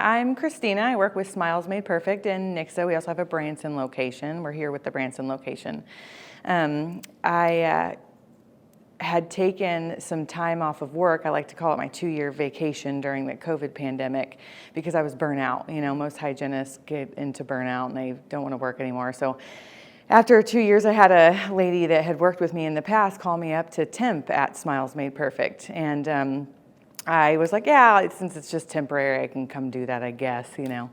I'm Christina. I work with Smiles Made Perfect in Nixa. We also have a Branson location. We're here with the Branson location. I had taken some time off of work. I like to call it my 2-year vacation during the COVID pandemic because I was burnt out. You know, most hygienists get into burnout and they don't want to work anymore. So after 2 years, I had a lady that had worked with me in the past call me up to temp at Smiles Made Perfect. And I was like, yeah, since it's just temporary, I can come do that, I guess, you know.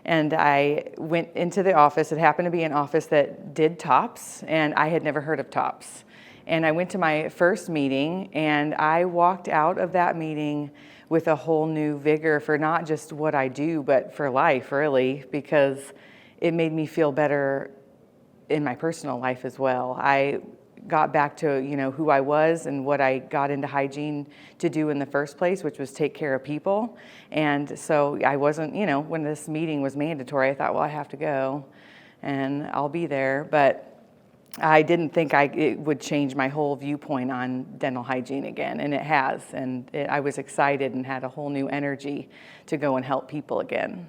And I went into the office. It happened to be an office that did ToPS, and I had never heard of ToPS. And I went to my first meeting, and I walked out of that meeting with a whole new vigor for not just what I do, but for life, really, because it made me feel better in my personal life as well. I got back to, you know, who I was and what I got into hygiene to do in the first place, which was take care of people. And so I wasn't, you know, when this meeting was mandatory, I thought, well, I have to go and I'll be there. But I didn't think it would change my whole viewpoint on dental hygiene again, and it has. And I was excited and had a whole new energy to go and help people again.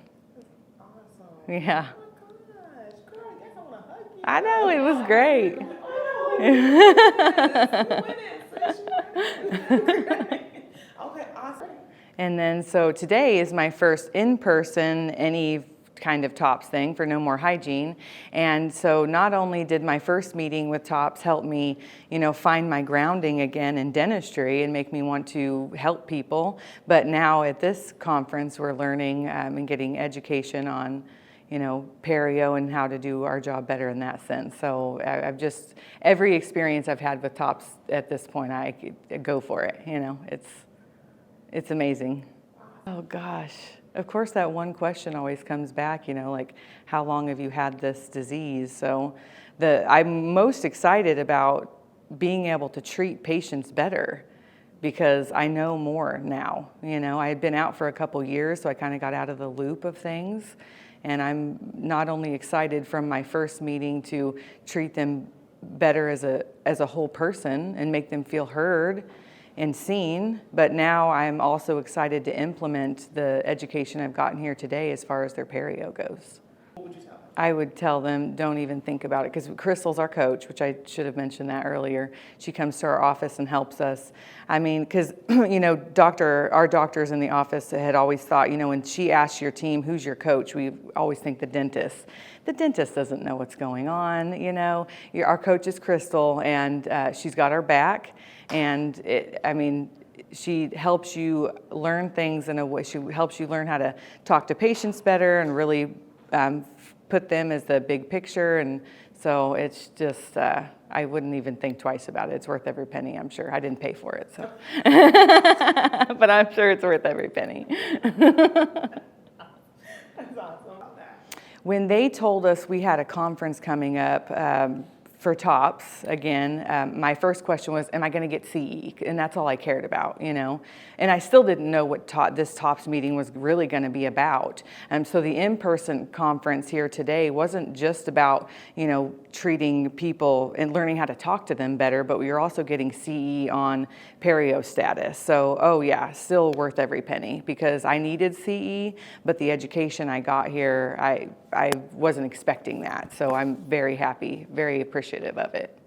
Awesome. Yeah. Oh my gosh, girl, I guess I want to hug you. I know, it was great. Okay, awesome. And then so today is my first in-person any kind of ToPS thing for No More Hygiene. And so not only did my first meeting with ToPS help me, you know, find my grounding again in dentistry and make me want to help people, but now at this conference we're learning and getting education on, you know, perio and how to do our job better in that sense. So I've just, every experience I've had with ToPS at this point, I could go for it, you know, it's amazing. Oh gosh, of course that one question always comes back, you know, like how long have you had this disease? So I'm most excited about being able to treat patients better because I know more now. You know, I had been out for a couple years, so I kind of got out of the loop of things. And I'm not only excited from my first meeting to treat them better as a whole person and make them feel heard and seen, but now I'm also excited to implement the education I've gotten here today as far as their perio goes. What would you tell them? I would tell them, don't even think about it, because Crystal's our coach, which I should have mentioned that earlier. She comes to our office and helps us. I mean, because, you know, our doctors in the office had always thought, you know, when she asks your team, who's your coach, we always think the dentist. The dentist doesn't know what's going on, you know. Our coach is Crystal, and she's got our back. And she helps you learn things in a way. She helps you learn how to talk to patients better and really put them as the big picture. And so it's just, I wouldn't even think twice about it. It's worth every penny, I'm sure. I didn't pay for it, so. But I'm sure it's worth every penny. That's awesome. When they told us we had a conference coming up, for ToPS, again, my first question was, am I going to get CE? And that's all I cared about, you know. And I still didn't know what this ToPS meeting was really going to be about. So the in-person conference here today wasn't just about, you know, treating people and learning how to talk to them better, but we were also getting CE on perio status. So, oh yeah, still worth every penny because I needed CE, but the education I got here, I wasn't expecting that. So I'm very happy, very appreciative of it.